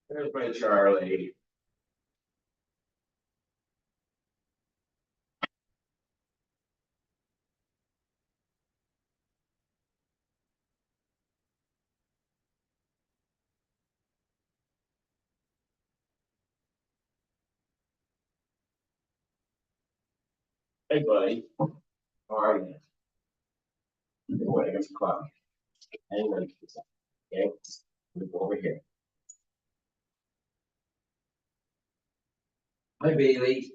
There's my Charlie. Hey, buddy. How are you? Wait, I got some coffee. Anyway, okay, we go over here. Hi, Bailey.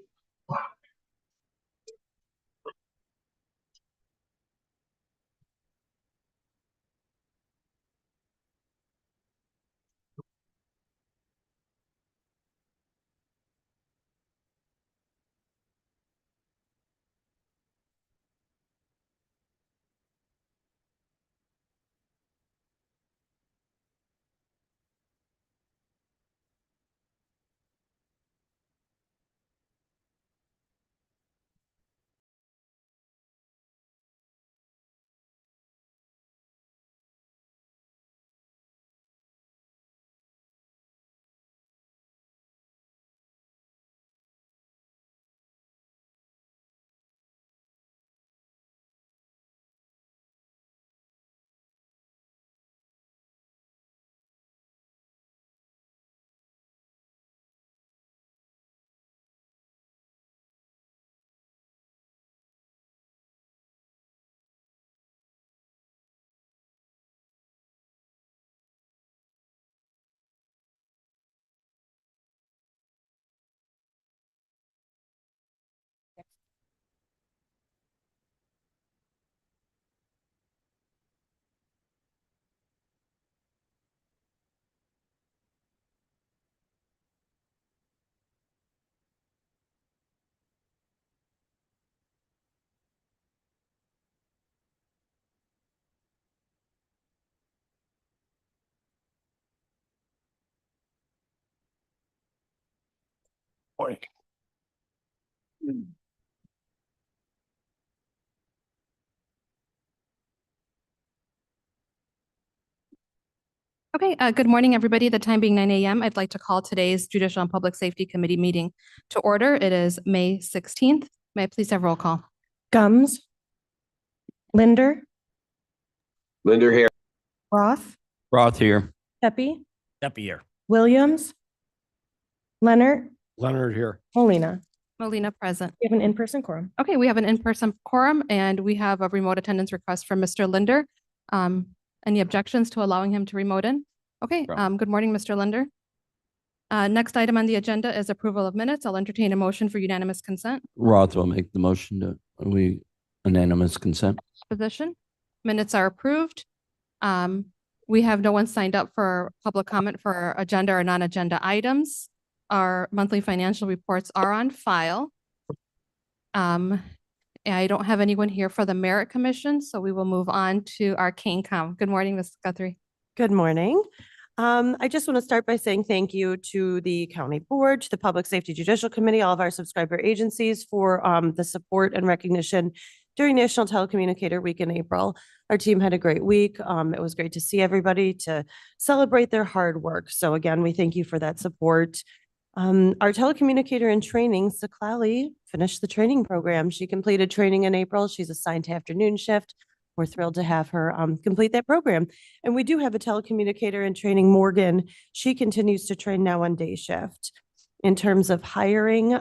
Morning. Okay, good morning, everybody. The time being 9 a.m., I'd like to call today's Judicial and Public Safety Committee meeting to order. It is May 16th. May I please have roll call? Gums, Linder, Linder here. Roth, Roth here. Pepe, Pepe here. Williams, Leonard, Leonard here. Molina. Molina present. We have an in-person quorum. Okay, we have an in-person quorum and we have a remote attendance request from Mr. Linder. Any objections to allowing him to remote in? Okay, good morning, Mr. Linder. Next item on the agenda is approval of minutes. I'll entertain a motion for unanimous consent. Roth will make the motion to unanimous consent. Position. Minutes are approved. We have no one signed up for public comment for agenda or non-agenda items. Our monthly financial reports are on file. I don't have anyone here for the Merit Commission, so we will move on to our CANCOM. Good morning, Ms. Guthrie. Good morning. I just want to start by saying thank you to the county board, to the Public Safety Judicial Committee, all of our subscriber agencies for the support and recognition during National Telecommunicator Week in April. Our team had a great week. It was great to see everybody, to celebrate their hard work. So again, we thank you for that support. Our telecommunicator in training, Saklali, finished the training program. She completed training in April. She's assigned to afternoon shift. We're thrilled to have her complete that program. And we do have a telecommunicator in training, Morgan. She continues to train now on day shift. In terms of hiring,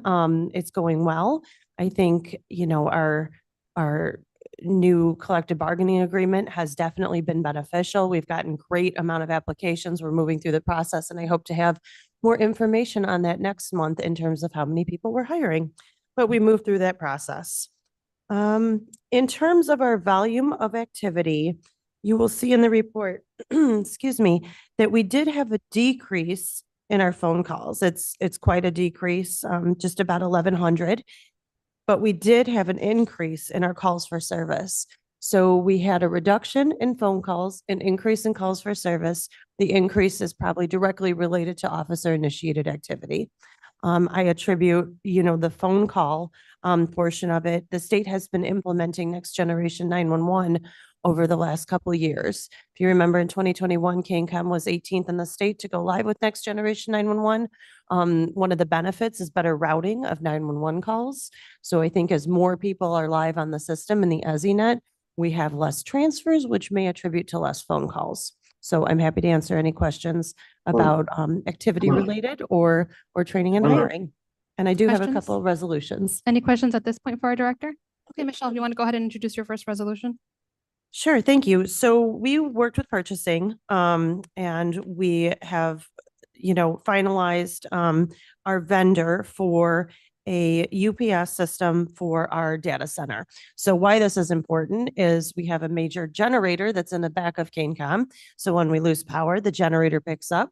it's going well. I think, you know, our new collective bargaining agreement has definitely been beneficial. We've gotten great amount of applications. We're moving through the process, and I hope to have more information on that next month in terms of how many people we're hiring. But we move through that process. In terms of our volume of activity, you will see in the report, excuse me, that we did have a decrease in our phone calls. It's quite a decrease, just about 1,100. But we did have an increase in our calls for service. So we had a reduction in phone calls, an increase in calls for service. The increase is probably directly related to officer initiated activity. I attribute, the phone call portion of it. The state has been implementing Next Generation 911 over the last couple of years. If you remember in 2021, KCAM was 18th in the state to go live with Next Generation 911. One of the benefits is better routing of 911 calls. So I think as more people are live on the system in the EZNet, we have less transfers, which may attribute to less phone calls. So I'm happy to answer any questions about activity related or training and hiring. And I do have a Questions? couple of resolutions. Any questions at this point for our director? Okay, Michelle, you want to go ahead and introduce your first resolution? Sure, thank you. So we worked with purchasing, and we have, finalized, our vendor for a UPS system for our data center. So why this is important is we have a major generator that's in the back of KCAM. So when we lose power, the generator picks up.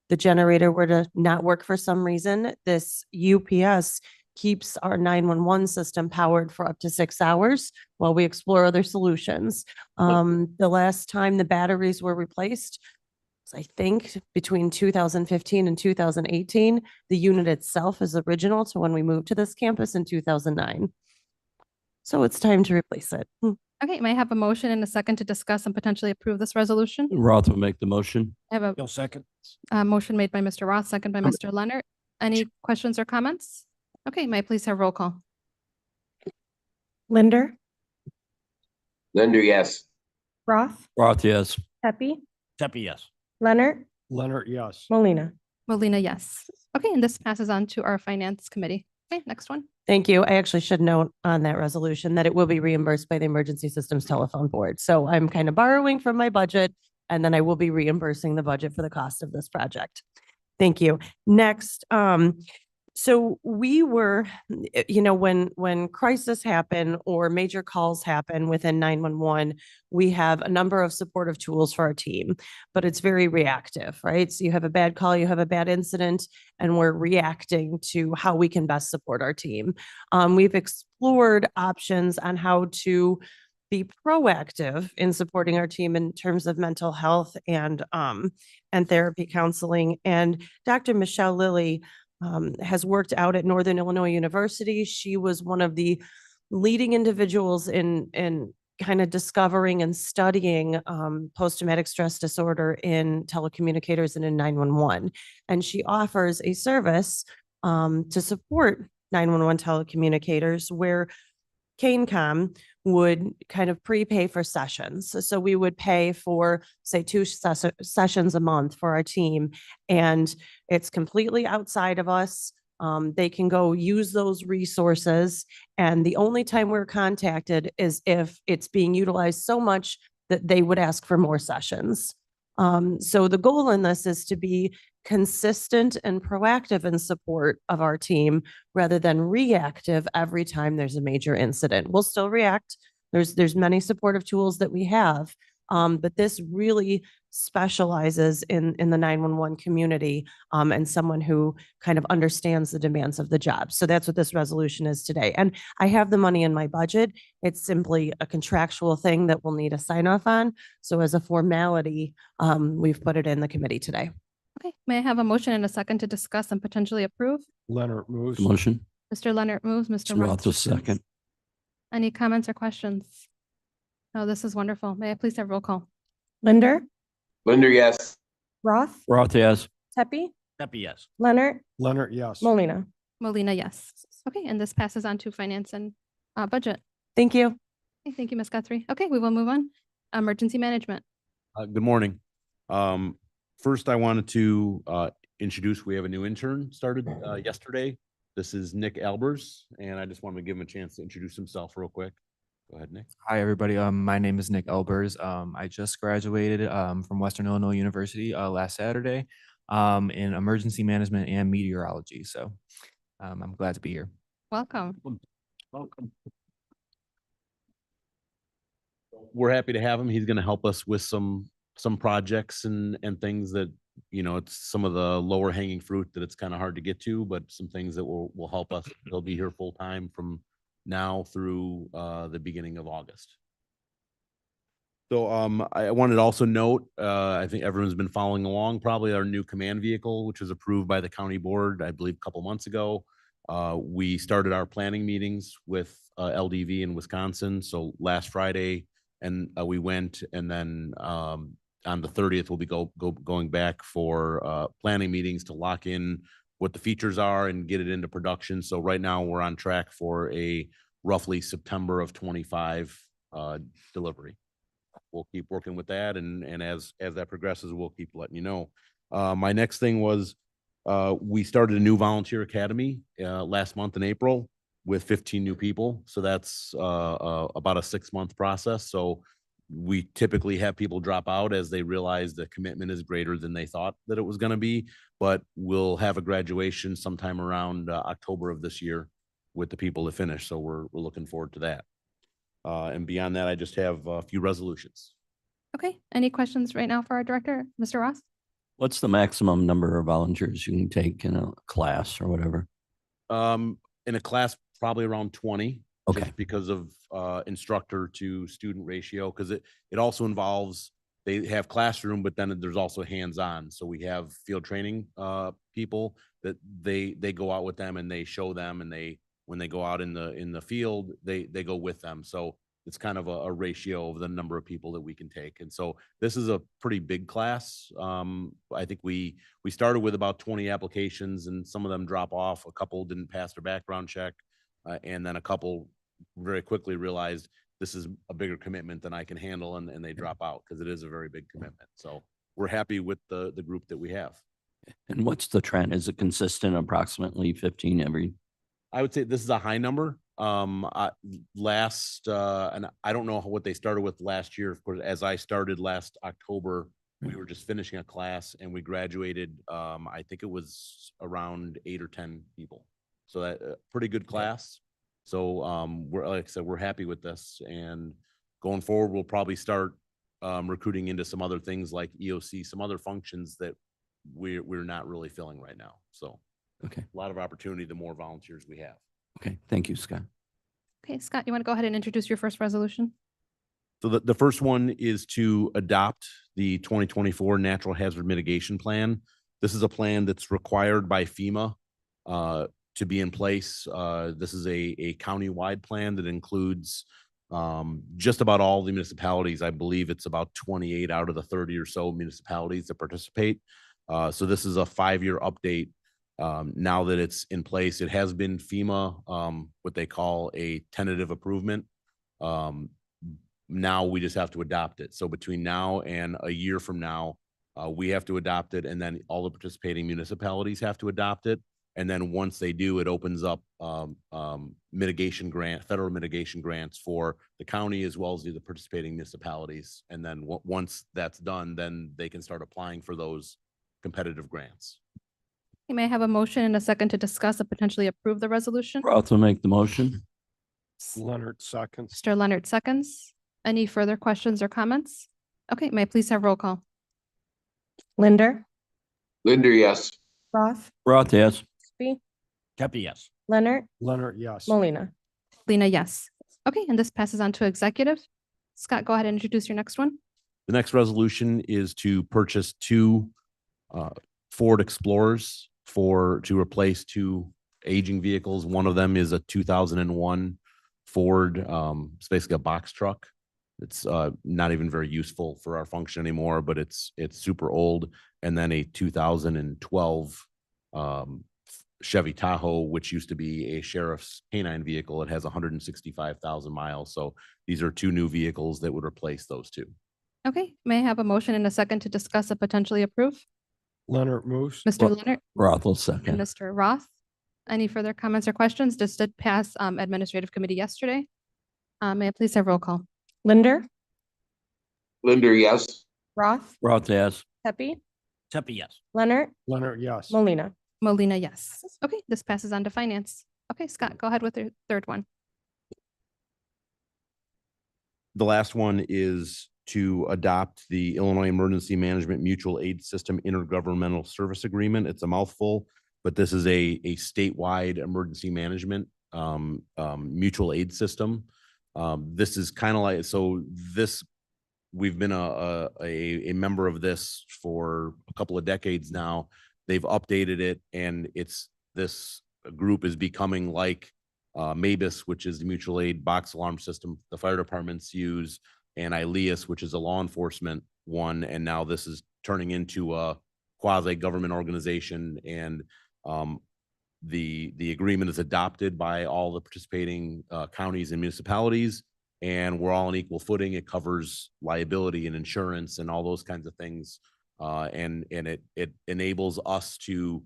The generator were to not work for some reason, this UPS keeps our 911 system powered for up to 6 hours while we explore other solutions. The last time the batteries were replaced, I think between 2015 and 2018, the unit itself is original to when we moved to this campus in 2009. So it's time to replace it. Okay, may I have a motion and a second to discuss and potentially approve this resolution? Roth will make the motion. I have No second. a motion made by Mr. Roth, second by Mr. Leonard. Any questions or comments? Okay, may I please have roll call? Linder, Linder, yes. Roth, Roth, yes. Pepe, Tepe, yes. Leonard, Leonard, yes. Molina. Molina, yes. Okay, and this passes on to our finance committee. Okay, next one. Thank you. I actually should note on that resolution that it will be reimbursed by the Emergency Systems Telephone Board. So I'm kind of borrowing from my budget, and then I will be reimbursing the budget for the cost of this project. Thank you. Next, so we were, when crisis happen or major calls happen within 911, we have a number of supportive tools for our team, but it's very reactive, right? So you have a bad call, you have a bad incident, and we're reacting to how we can best support our team. We've explored options on how to be proactive in supporting our team in terms of mental health and therapy counseling. And Dr. Michelle Lilly has worked out at Northern Illinois University. She was one of the leading individuals in kind of discovering and studying post-traumatic stress disorder in telecommunicators and in 911. And she offers a service to support 911 telecommunicators where KCAM would kind of prepay for sessions. So we would pay for, say, 2 sessions a month for our team, and it's completely outside of us. They can go use those resources, and the only time we're contacted is if it's being utilized so much that they would ask for more sessions. So the goal in this is to be consistent and proactive in support of our team rather than reactive every time there's a major incident. We'll still react. There's many supportive tools that we have, but this really specializes in the 911 community and someone who kind of understands the demands of the job. So that's what this resolution is today. And I have the money in my budget. It's simply a contractual thing that we'll need a sign off on. So as a formality, we've put it in the committee today. Okay, may I have a motion and a second to discuss and potentially approve? Leonard moves. The motion. Mr. Leonard moves, Mr. Roth will seconds. second. Any comments or questions? Oh, this is wonderful. May I please have roll call? Linder, Linder, yes. Roth, Roth, yes. Tepe, Tepe, yes. Leonard, Leonard, yes. Molina. Molina, yes. Okay, and this passes on to finance and budget. Thank you. Okay, thank you, Ms. Guthrie. Okay, we will move on. Emergency management. Good morning. First, I wanted to introduce, we have a new intern started yesterday. This is Nick Albers, and I just wanted to give him a chance to introduce himself real quick. Go ahead, Nick. Hi, everybody. My name is Nick Elbers. I just graduated from Western Illinois University last Saturday in emergency management and meteorology. So I'm glad to be here. Welcome. Welcome. We're happy to have him. He's going to help us with some projects and things that, it's some of the lower hanging fruit that it's kind of hard to get to, but some things that will help us. He'll be here full time from now through the beginning of August. So I wanted to also note, I think everyone's been following along, probably our new command vehicle, which was approved by the county board, I believe, a couple months ago. We started our planning meetings with LDV in Wisconsin. So last Friday, and we went, and then on the 30th, we'll be going back for planning meetings to lock in what the features are and get it into production. So right now we're on track for a roughly September of 25 delivery. We'll keep working with that, and as that progresses, we'll keep letting you know. My next thing was we started a new volunteer academy last month in April with 15 new people. So that's about a 6-month process. So we typically have people drop out as they realize the commitment is greater than they thought that it was going to be. But we'll have a graduation sometime around October of this year with the people that finish. So we're looking forward to that. And beyond that, I just have a few resolutions. Okay, any questions right now for our director, Mr. Ross? What's the maximum number of volunteers you can take in a class or whatever? In a class, probably around 20. Okay. Just because of instructor to student ratio, because it also involves, they have classroom, but then there's also hands-on. So we have field training people that they go out with them and they show them, and when they go out in the field, they go with them. So it's kind of a ratio of the number of people that we can take. And so this is a pretty big class. I think we started with about 20 applications, and some of them drop off. A couple didn't pass their background check. And then a couple very quickly realized this is a bigger commitment than I can handle, and they drop out because it is a very big commitment. So we're happy with the group that we have. And what's the trend? Is it consistent, approximately 15 every? I would say this is a high number. And I don't know what they started with last year. Of course, as I started last October, we were just finishing a class and we graduated. I think it was around 8 or 10 people. So that pretty good class. So we're, like I said, we're happy with this, and going forward, we'll probably start recruiting into some other things like EOC, some other functions that we're not really filling right now. So Okay. a lot of opportunity the more volunteers we have. Okay. Thank you, Scott. Okay, Scott, you want to go ahead and introduce your first resolution? So the first one is to adopt the 2024 Natural Hazard Mitigation Plan. This is a plan that's required by FEMA to be in place. This is a county-wide plan that includes just about all the municipalities. I believe it's about 28 out of the 30 or so municipalities that participate. So this is a 5-year update. Now that it's in place, it has been FEMA, what they call a tentative approvement. Now we just have to adopt it. So between now and a year from now, we have to adopt it, and then all the participating municipalities have to adopt it. And then once they do, it opens up federal mitigation grants for the county as well as the participating municipalities. And then once that's done, then they can start applying for those competitive grants. You may have a motion and a second to discuss and potentially approve the resolution. Roth will make the motion. Leonard seconds. Mr. Leonard seconds. Any further questions or comments? Okay, may I please have roll call? Linder, Linder, yes. Roth, Roth, yes. Kepi, yes. Leonard, Leonard, yes. Molina. Lena, yes. Okay, and this passes on to executive. Scott, go ahead and introduce your next one. The next resolution is to purchase 2 Ford Explorers to replace 2 aging vehicles. One of them is a 2001 Ford. It's basically a box truck. It's not even very useful for our function anymore, but it's super old. And then a 2012 Chevy Tahoe, which used to be a sheriff's canine vehicle. It has 165,000 miles. So these are 2 new vehicles that would replace those 2. Okay, may I have a motion and a second to discuss and potentially approve? Leonard moves. Mr. Leonard Roth will and second. Mr. Roth. Any further comments or questions? This did pass administrative committee yesterday. May I please have roll call? Linder, Linder, yes. Roth, Roth, yes. Kepi, Kepi, yes. Leonard, Leonard, yes. Molina. Molina, yes. Okay, this passes on to finance. Okay, Scott, go ahead with your third one. The last one is to adopt the Illinois Emergency Management Mutual Aid System Intergovernmental Service Agreement. It's a mouthful, but this is a statewide emergency management mutual aid system. This is kind of like, so this we've been a member of this for a couple of decades now. They've updated it, and this group is becoming like MABUS, which is the mutual aid box alarm system the fire departments use, and ILEAS, which is a law enforcement one. And now this is turning into a quasi-government organization, and the agreement is adopted by all the participating counties and municipalities, and we're all on equal footing. It covers liability and insurance and all those kinds of things. And it enables us to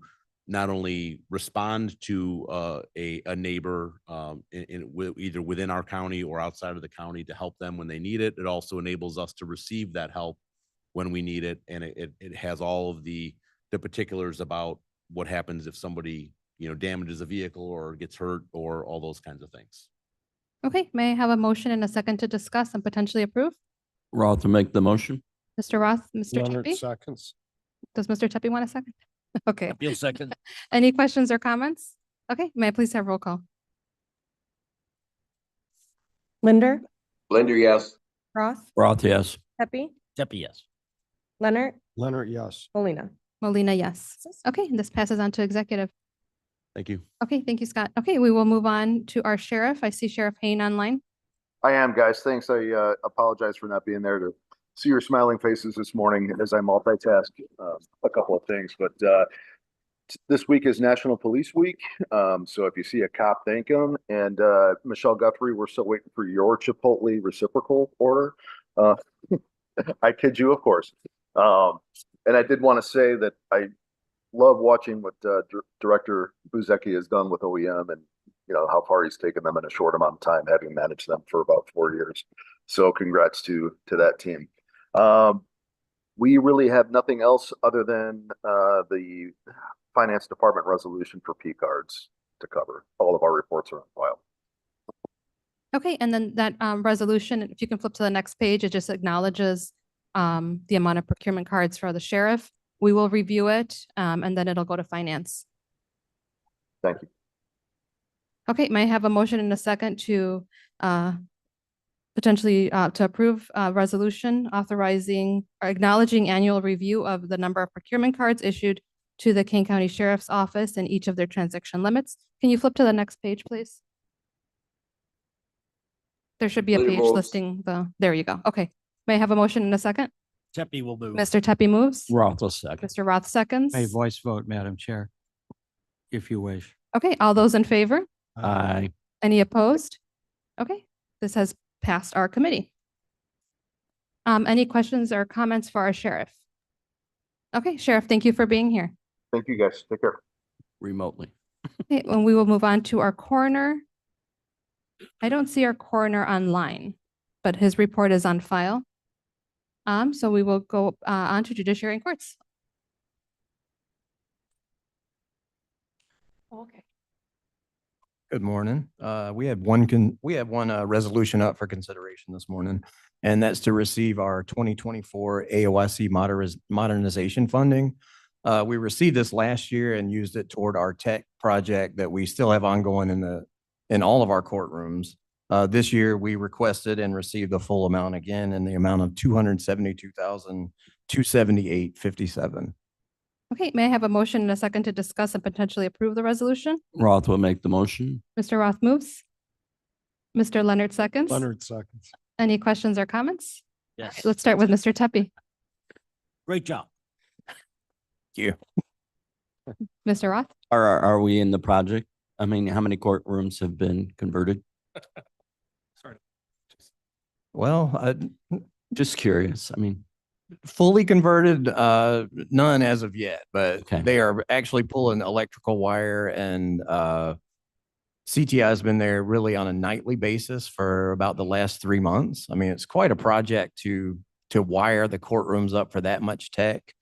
not only respond to a neighbor either within our county or outside of the county to help them when they need it. It also enables us to receive that help when we need it. And it has all of the particulars about what happens if somebody, damages a vehicle or gets hurt or all those kinds of things. Okay, may I have a motion and a second to discuss and potentially approve? Roth will make the motion. Mr. Roth, Mr. Leonard Tepe? seconds. Does Mr. Tepe want a second? Okay. Appeal second. Any questions or comments? Okay, may I please have roll call? Linder, Blender, yes. Roth, Roth, yes. Pepe, Tepe, yes. Leonard, Leonard, yes. Molina. Molina, yes. Okay, this passes on to executive. Thank you. Okay, thank you, Scott. Okay, we will move on to our sheriff. I see Sheriff Hayne online. I am, guys. Thanks. I apologize for not being there to see your smiling faces this morning as I multitask a couple of things. But this week is National Police Week. So if you see a cop, thank him. And Michelle Guthrie, we're still waiting for your Chipotle reciprocal order. I kid you, of course. And I did want to say that I love watching what Director Buzecki has done with OEM, and how far he's taken them in a short amount of time, having managed them for about 4 years. So congrats to that team. We really have nothing else other than the finance department resolution for P cards to cover. All of our reports are on file. Okay, and then that resolution, if you can flip to the next page, it just acknowledges the amount of procurement cards for the sheriff. We will review it, and then it'll go to finance. Thank you. Okay, may I have a motion and a second to potentially to approve a resolution authorizing or acknowledging annual review of the number of procurement cards issued to the Kane County Sheriff's Office and each of their transaction limits. Can you flip to the next page, please? There should be a Leader page moves. listing there you go. Okay, may I have a motion and a second? Tepe will move. Mr. Tepe moves. Roth will second. Mr. Roth seconds. A voice vote, Madam Chair, if you wish. Okay, all those in favor? Aye. Any opposed? Okay, this has passed our committee. Any questions or comments for our sheriff? Okay, Sheriff, thank you for being here. Thank you, guys. Take care. Remotely. Okay, and we will move on to our coroner. I don't see our coroner online, but his report is on file. So we will go on to judiciary and courts. Okay. Good morning. We have one resolution up for consideration this morning, and that's to receive our 2024 AOSC modernization funding. We received this last year and used it toward our tech project that we still have ongoing in all of our courtrooms. This year, we requested and received the full amount again in the amount of $272,278.57. Okay, may I have a motion and a second to discuss and potentially approve the resolution? Roth will make the motion. Mr. Roth moves. Mr. Leonard seconds. Leonard seconds. Any questions or comments? Yes. Let's start with Mr. Tepe. Great job. Thank you. Mr. Roth? Are we in the project? I mean, how many courtrooms have been converted? Well, Just curious. I mean, fully converted, none as of yet, but Okay. they are actually pulling electrical wire, and CTI has been there really on a nightly basis for about the last 3 months. I mean, it's quite a project to wire the courtrooms up for that much tech.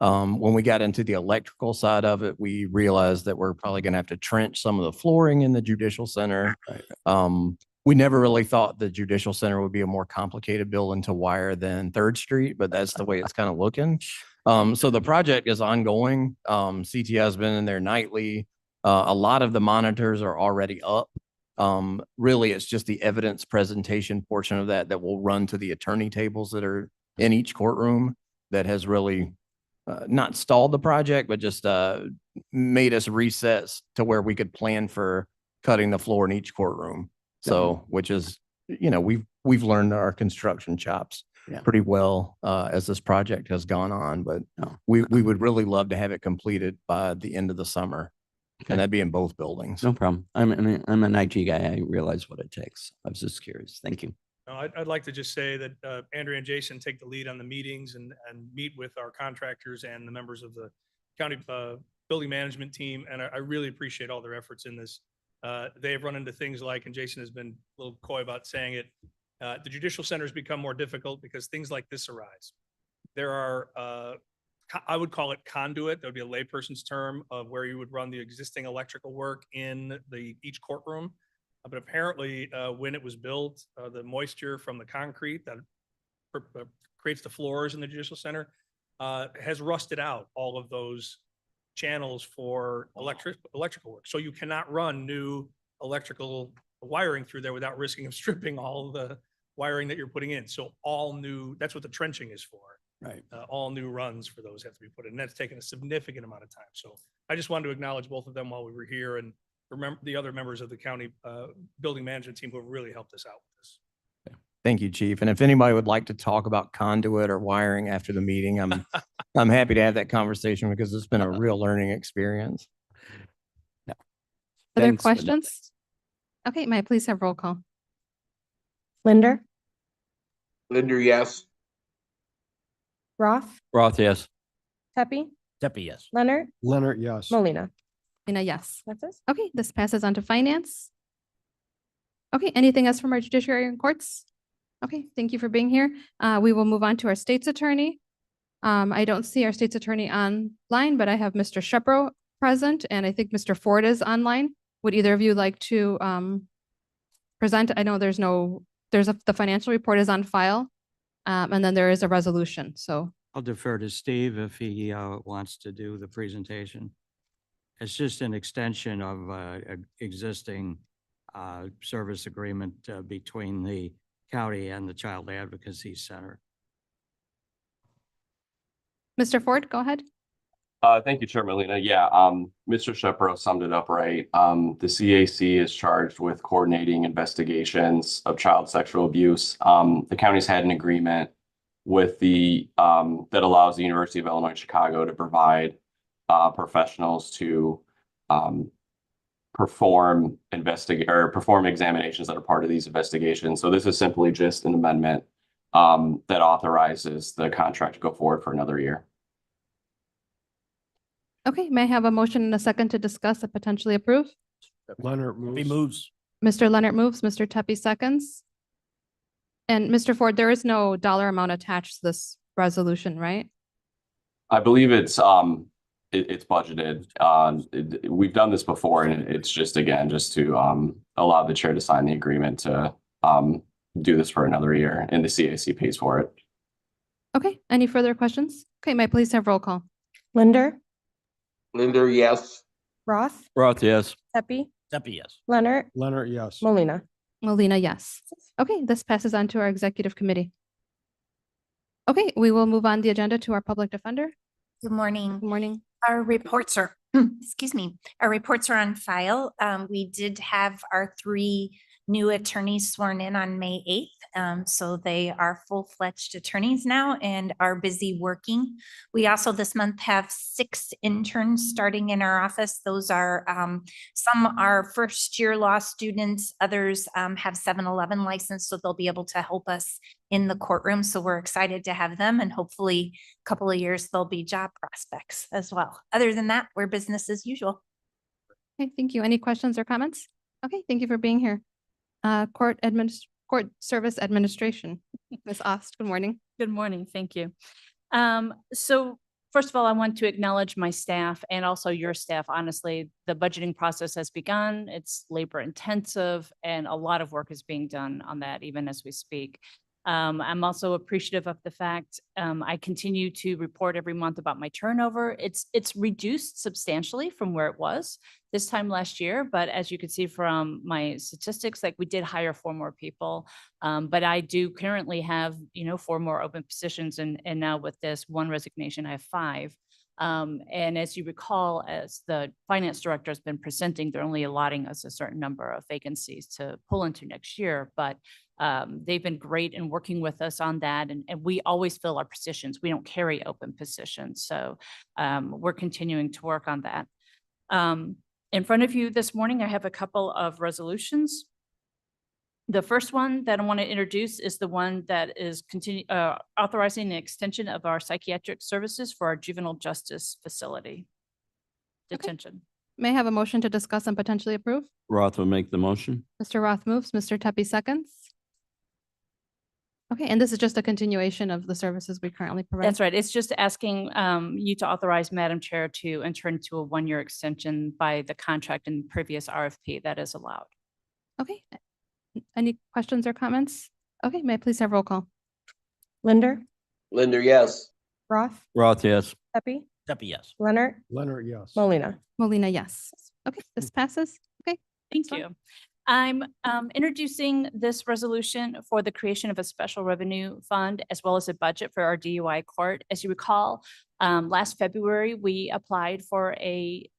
When we got into the electrical side of it, we realized that we're probably going to have to trench some of the flooring in the Judicial Center. Right. We never really thought the Judicial Center would be a more complicated building to wire than 3rd Street, but that's the way it's kind of looking. So the project is ongoing. CTI has been in there nightly. A lot of the monitors are already up. Really, it's just the evidence presentation portion of that that will run to the attorney tables that are in each courtroom that has really not stalled the project, but just made us recess to where we could plan for cutting the floor in each courtroom. So, which is, we've learned our construction chops Yeah. pretty well as this project has gone on, but No. we would really love to have it completed by the end of the summer. Okay. And that'd be in both buildings. No problem. I'm an IT guy. I realize what it takes. I was just curious. Thank you. No, I'd like to just say that Andrea and Jason take the lead on the meetings and meet with our contractors and the members of the county building management team. And I really appreciate all their efforts in this. They have run into things like, and Jason has been a little coy about saying it, the judicial centers become more difficult because things like this arise. There are, I would call it conduit. That would be a layperson's term of where you would run the existing electrical work in each courtroom. But apparently, when it was built, the moisture from the concrete that creates the floors in the judicial center has rusted out all of those channels for electrical work. So you cannot run new electrical wiring through there without risking of stripping all of the wiring that you're putting in. So all new, that's what the trenching is for. Right. All new runs for those have to be put in. That's taken a significant amount of time. So I just wanted to acknowledge both of them while we were here and remember the other members of the county building management team who have really helped us out with this. Thank you, Chief. And if anybody would like to talk about conduit or wiring after the meeting, I'm happy to have that conversation because it's been a real learning experience. Other Thanks, but no questions? Okay, may I please have roll call? Linder, Linder, yes. Roth, Roth, yes. Pepe, Deputy, yes. Leonard, Leonard, yes. Molina. Yes. That's it. Okay, this passes on to finance. Okay, anything else from our judiciary and courts? Okay, thank you for being here. We will move on to our state's attorney. I don't see our state's attorney online, but I have Mr. Shepro present, and I think Mr. Ford is online. Would either of you like to present? I know the financial report is on file, and then there is a resolution, so. I'll defer to Steve if he wants to do the presentation. It's just an extension of existing service agreement between the county and the Child Advocacy Center. Mr. Ford, go ahead. Thank you, Chair Molina. Yeah, Mr. Shepro summed it up right. The CAC is charged with coordinating investigations of child sexual abuse. The county's had an agreement with that allows the University of Illinois Chicago to provide professionals to perform examinations that are part of these investigations. So this is simply just an amendment that authorizes the contract to go forward for another year. Okay, may I have a motion and a second to discuss and potentially approve? Leonard moves. Mr. Leonard moves, Mr. Tepe seconds. And Mr. Ford, there is no dollar amount attached to this resolution, right? I believe it's budgeted. We've done this before, and it's just to allow the chair to sign the agreement to do this for another year, and the CAC pays for it. Okay, any further questions? Okay, may I please have roll call? Linder, Linder, yes. Roth, Roth, yes. Pepe, Deputy, yes. Leonard, Leonard, yes. Molina. Molina, yes. Okay, this passes on to our executive committee. Okay, we will move on the agenda to our public defender. Good morning. Good morning. Our reports are, excuse me, our reports are on file. We did have our 3 new attorneys sworn in on May 8th. So they are full-fledged attorneys now and are busy working. We also this month have 6 interns starting in our office. Those are, some are first-year law students, others have 7-Eleven license, so they'll be able to help us in the courtroom. So we're excited to have them, and hopefully a couple of years they'll be job prospects as well. Other than that, we're business as usual. Okay, thank you. Any questions or comments? Okay, thank you for being here. Court Service Administration. Ms. Ost, good morning. Good morning. Thank you. So first of all, I want to acknowledge my staff and also your staff. Honestly, the budgeting process has begun. It's labor intensive and a lot of work is being done on that even as we speak. I'm also appreciative of the fact I continue to report every month about my turnover. It's reduced substantially from where it was. this time last year, but as you can see from my statistics, like we did hire 4 more people. But I do currently have, 4 more open positions, and now with this 1 resignation, I have 5. And as you recall, as the finance director has been presenting, they're only allotting us a certain number of vacancies to pull into next year. But they've been great in working with us on that. And we always fill our positions. We don't carry open positions. So we're continuing to work on that. In front of you this morning, I have a couple of resolutions. The first one that I want to introduce is the one that is authorizing the extension of our psychiatric services for our juvenile justice facility detention. May I have a motion to discuss and potentially approve? Roth will make the motion. Mr. Roth moves, Mr. Tepy seconds. Okay, and this is just a continuation of the services we currently provide. That's right. It's just asking you to authorize Madam Chair to enter into a 1-year extension by the contract in the previous RFP that is allowed. Okay. Any questions or comments? Okay, may I please have roll call? Linder, Linder, yes. Roth, Roth, yes. Pepe, Deputy, yes. Leonard, Leonard, yes. Molina. Molina, yes. Okay, this passes. Okay. Thank fine. you. I'm introducing this resolution for the creation of a special revenue fund as well as a budget for our DUI court. As you recall, last February, we applied for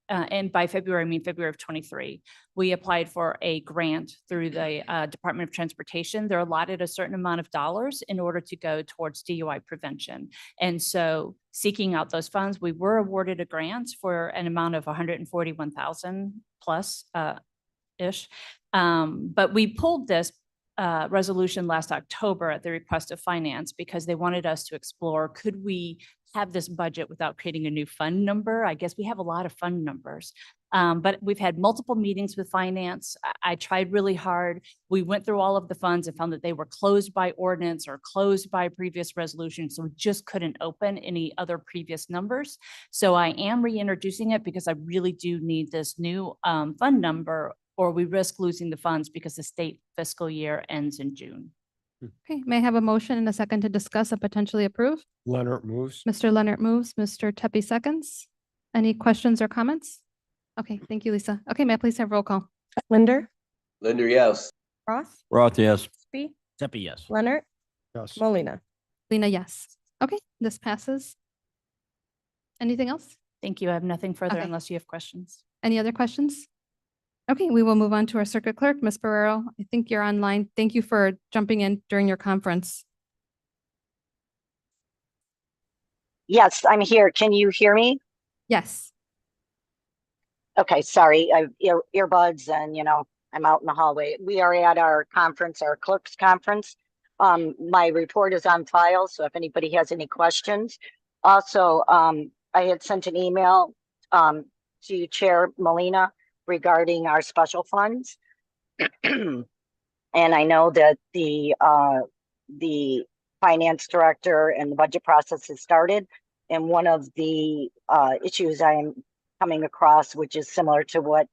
and by February, I mean February of 23, we applied for a grant through the Department of Transportation. They're allotted a certain amount of dollars in order to go towards DUI prevention. And so seeking out those funds, we were awarded a grant for an amount of 141,000 plus ish. But we pulled this resolution last October at the request of finance because they wanted us to explore, could we have this budget without creating a new fund number? I guess we have a lot of fund numbers, but we've had multiple meetings with finance. I tried really hard. We went through all of the funds and found that they were closed by ordinance or closed by previous resolution. So we just couldn't open any other previous numbers. So I am reintroducing it because I really do need this new fund number, or we risk losing the funds because the state fiscal year ends in June. Okay, may I have a motion and a second to discuss and potentially approve? Leonard moves. Mr. Leonard moves, Mr. Tepy seconds. Any questions or comments? Okay, thank you, Lisa. Okay, may I please have roll call? Linder, Linder, yes. Roth, Roth, yes. Pepe, Deputy, yes. Leonard, Yes. Molina. Lena, yes. Okay, this passes. Anything else? Thank you. I have nothing further Okay. unless you have questions. Any other questions? Okay, we will move on to our circuit clerk, Ms. Barrero. I think you're online. Thank you for jumping in during your conference. Yes, I'm here. Can you hear me? Yes. Okay, sorry. I have earbuds and, I'm out in the hallway. We are at our conference, our clerks conference. My report is on file, so if anybody has any questions. Also, I had sent an email to Chair Molina regarding our special funds. And I know that the finance director and the budget process has started. And one of the issues I am coming across, which is similar to what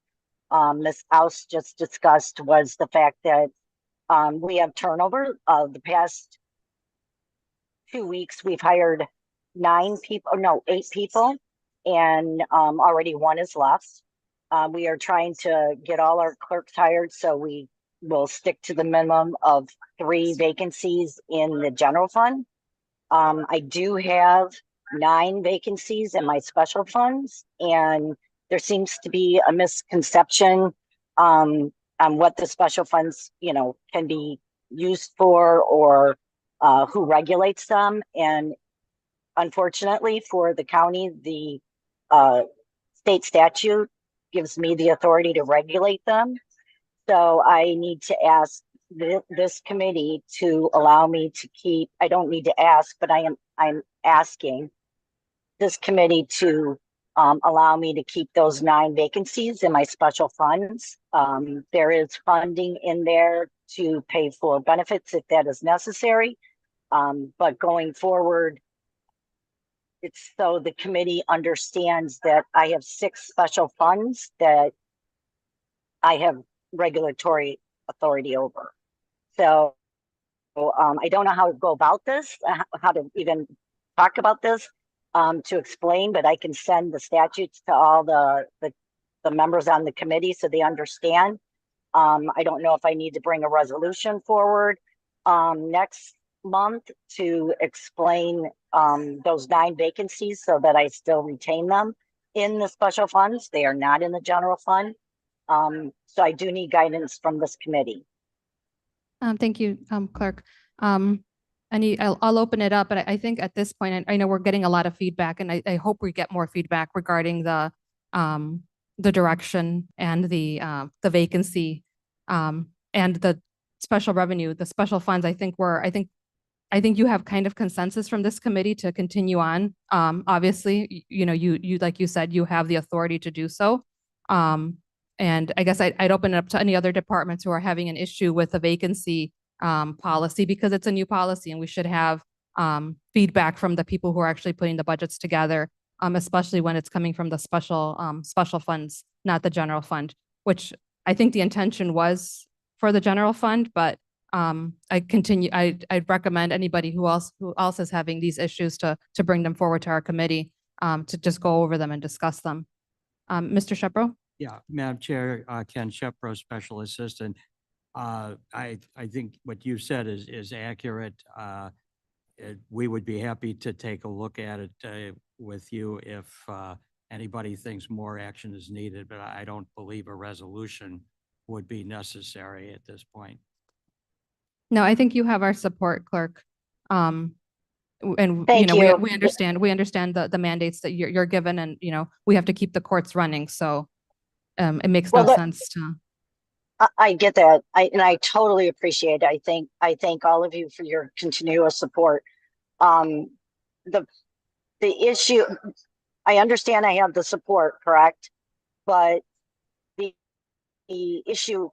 Ms. Aus just discussed, was the fact that we have turnover. The past 2 weeks, we've hired 8 people, and already 1 is left. We are trying to get all our clerks hired, so we will stick to the minimum of 3 vacancies in the general fund. I do have 9 vacancies in my special funds, and there seems to be a misconception on what the special funds, can be used for, or who regulates them. And unfortunately for the county, the state statute gives me the authority to regulate them. So I need to ask this committee to allow me to keep, I don't need to ask, but I'm asking this committee to allow me to keep those 9 vacancies in my special funds. There is funding in there to pay for benefits if that is necessary. But going forward, it's so the committee understands that I have 6 special funds that I have regulatory authority over. So I don't know how to go about this, how to even talk about this to explain, but I can send the statutes to all the the members on the committee so they understand. I don't know if I need to bring a resolution forward next month to explain those 9 vacancies so that I still retain them in the special funds. They are not in the general fund. So I do need guidance from this committee. Thank you, Clerk. I'll open it up, but I think at this point, I know we're getting a lot of feedback, and I hope we get more feedback regarding the direction and the vacancy, and the special revenue, the special funds. I think you have kind of consensus from this committee to continue on. Obviously, you know, you like you said, you have the authority to do so. And I guess I'd open it up to any other departments who are having an issue with the vacancy policy, because it's a new policy and we should have feedback from the people who are actually putting the budgets together, especially when it's coming from the special funds, not the general fund, which I think the intention was for the general fund, but I'd recommend anybody who else is having these issues to bring them forward to our committee to just go over them and discuss them. Mr. Shepro? Yeah, Madam Chair, Ken Shepro, Special Assistant. I think what you said is accurate. We would be happy to take a look at it with you if anybody thinks more action is needed, but I don't believe a resolution would be necessary at this point. No, I think you have our support, Clerk. And Thank you know, you. we understand the mandates that you're given, and you know, we have to keep the courts running. So it makes no sense to. I get that. I totally appreciate it. I thank all of you for your continuous support. The issue, I understand I have the support, correct? But the issue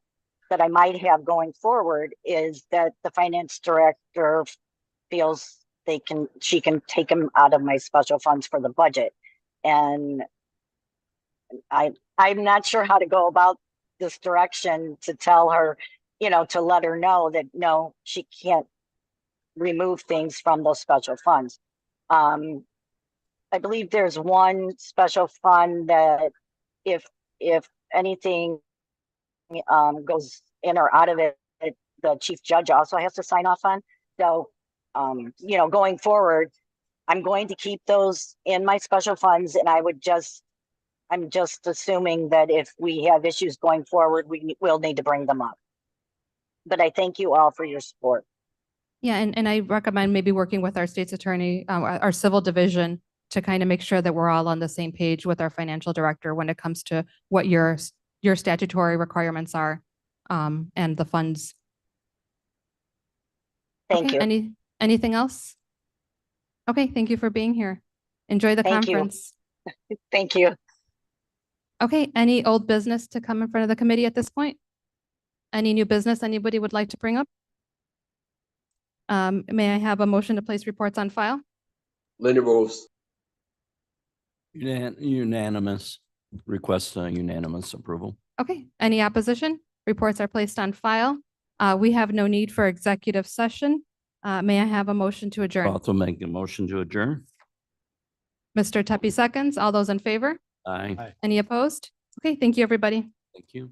that I might have going forward is that the finance director feels she can take them out of my special funds for the budget. And I'm not sure how to go about this direction to tell her, you know, to let her know that no, she can't remove things from those special funds. I believe there's one special fund that if anything goes in or out of it, the chief judge also has to sign off on. So, you know, going forward, I'm going to keep those in my special funds, and I'm just assuming that if we have issues going forward, we will need to bring them up. But I thank you all for your support. Yeah, and I recommend maybe working with our state's attorney, our civil division, to kind of make sure that we're all on the same page with our financial director when it comes to what your statutory requirements are, and the funds. Thank Okay, you. Anything else? Okay, thank you for being here. Enjoy the Thank you. conference. Thank you. Okay, any old business to come in front of the committee at this point? Any new business anybody would like to bring up? May I have a motion to place reports on file? Linda Rose. Unanimous. Request unanimous approval. Okay, any opposition? Reports are placed on file. We have no need for executive session. May I have a motion to adjourn? Also make a motion to adjourn. Mr. Tepe seconds. All those in favor? Aye. Any opposed? Okay, thank you, everybody. Thank you.